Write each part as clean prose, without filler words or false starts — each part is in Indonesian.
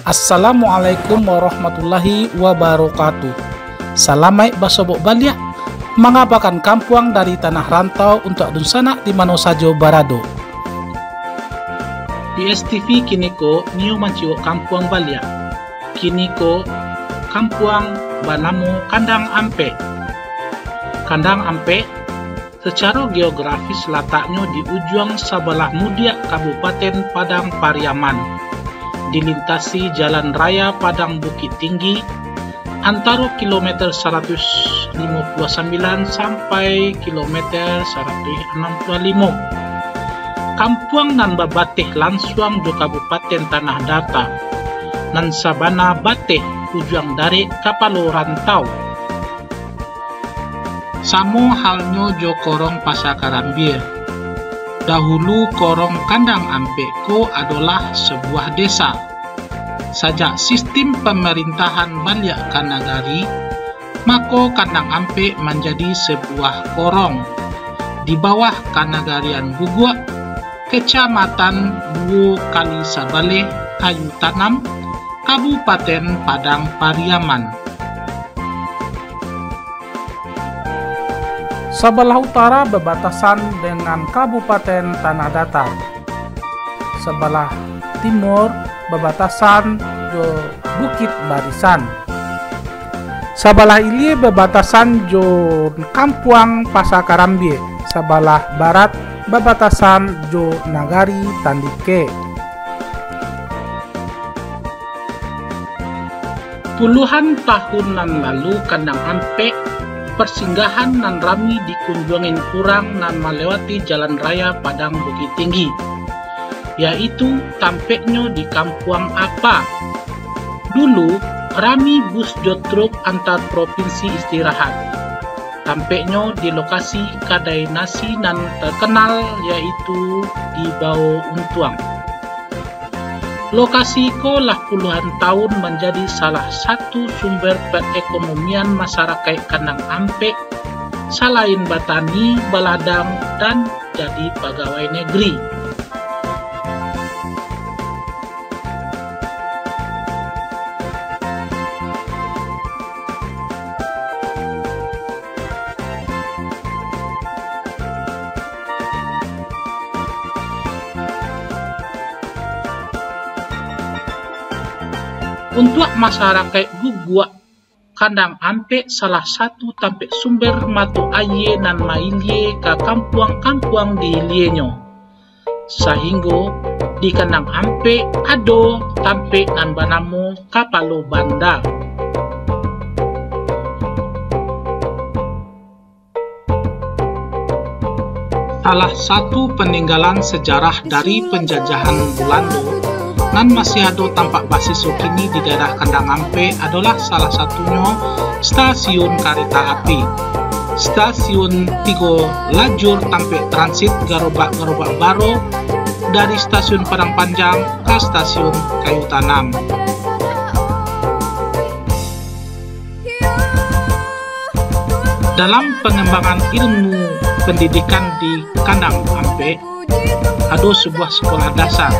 Assalamualaikum warahmatullahi wabarakatuh. Salamai basobok balia, mengabarkan kampuang dari tanah rantau untuk adun sanak di mana saja barado. PSTV kini ko niu mancio kampuang balia. Kini ko kampuang banamu Kandang Ampe. Kandang Ampe secara geografis letaknya di ujung sebelah mudia Kabupaten Padang Pariaman, dilintasi Jalan Raya Padang Bukit Tinggi antara kilometer 159 sampai kilometer 165. Kampuang nan babateh langsung di Kabupaten Tanah Datar nan sabana bateh ujung dari kapalo rantau. Samo halnya jo korong Pasakarambir. Dahulu korong Kandang Ampe ko adalah sebuah desa. Sejak sistem pemerintahan Balyak Kanagari, maka Kandang Ampe menjadi sebuah korong di bawah Kanagarian Guguk, Kecamatan Buo Kali Sabale, Kayu Tanam, Kabupaten Padang Pariaman. Sebelah utara berbatasan dengan Kabupaten Tanah Datar. Sebelah timur berbatasan jo Bukit Barisan. Sebelah ilie berbatasan jo Kampuang Pasakarambir. Sebelah barat berbatasan jo Nagari Tandike. Puluhan tahun nan lalu Kandang Ampe persinggahan nan rami dikunjungin kurang nan melewati Jalan Raya Padang Bukit Tinggi, yaitu tampeknya di Kampuang Apa. Dulu rami bus jotruk antar provinsi istirahat. Tampeknya di lokasi kedai nasi nan terkenal yaitu di Bau Untuang. Lokasi ko lah puluhan tahun menjadi salah satu sumber perekonomian masyarakat Kandang Ampe selain batani, baladang, dan jadi pegawai negeri. Untuk masyarakat Guguk, Kandang Ampe salah satu tampek sumber matu aye nan mailye ke kampuang-kampuang di ilienyo. Sehingga di Kandang Ampe ado tampek nan banamu kapalo bandar. Salah satu peninggalan sejarah dari penjajahan Belanda nan masih ada tampak basis kini di daerah Kandang Ampe adalah salah satunya stasiun kereta api. Stasiun 3 lajur tampek transit gerobak-gerobak baru dari stasiun Padang Panjang ke stasiun Kayu Tanam. Dalam pengembangan ilmu pendidikan di Kandang Ampe ada sebuah sekolah dasar.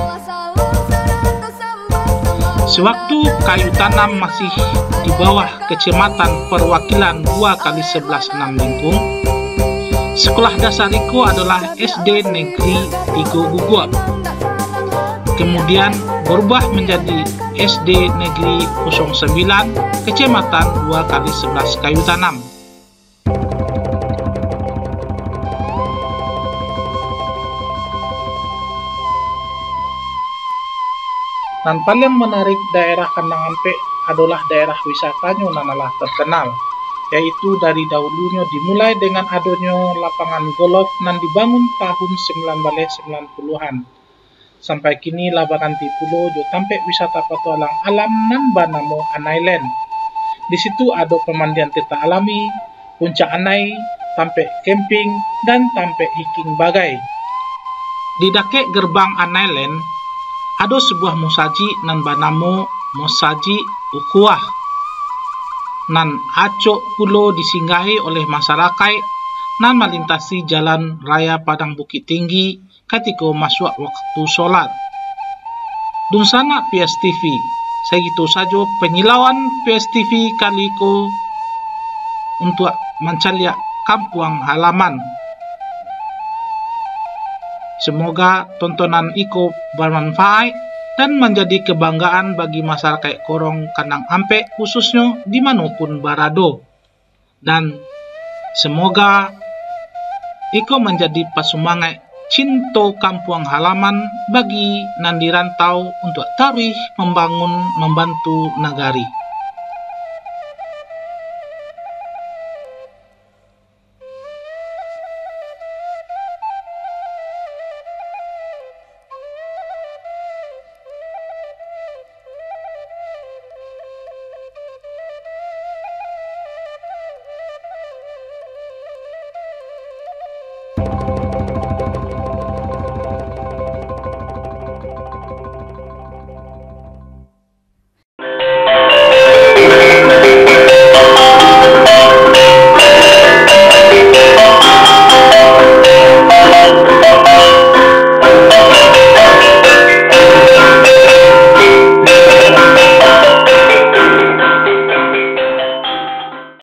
Sewaktu Kayu Tanam masih di bawah Kecamatan Perwakilan 2x11 6 Lingkung, sekolah dasar itu adalah SD Negeri 3 Guguk. Kemudian berubah menjadi SD Negeri 09 Kecamatan 2x11 Kayu Tanam. Dan paling menarik daerah Kandang Ampe adalah daerah wisatanya nan telah terkenal, yaitu dari dahulunya dimulai dengan adanya lapangan golf nan dibangun tahun 1990-an. Sampai kini lapangan di pulau jo tampek wisata petualang alam nan banamu Anailand. Di situ ada pemandian tirta alami, puncak Anai, tampek camping, dan tampek hiking bagai. Di dake gerbang Anailand ada sebuah musaji nan banamu Musaji Ukuah nan acok pulo disinggahi oleh masyarakat nan melintasi Jalan Raya Padang Bukit Tinggi ketika masuk waktu sholat. Dunsana PSTV, Segitu saja penyilauan PSTV kali ko untuk mencari kampung halaman. Semoga tontonan iko bermanfaat dan menjadi kebanggaan bagi masyarakat Korong Kanang Ampe khususnya dimanapun berada. Dan semoga iko menjadi pesemangat cinta kampung halaman bagi nan dirantau untuk tarikh membantu negari.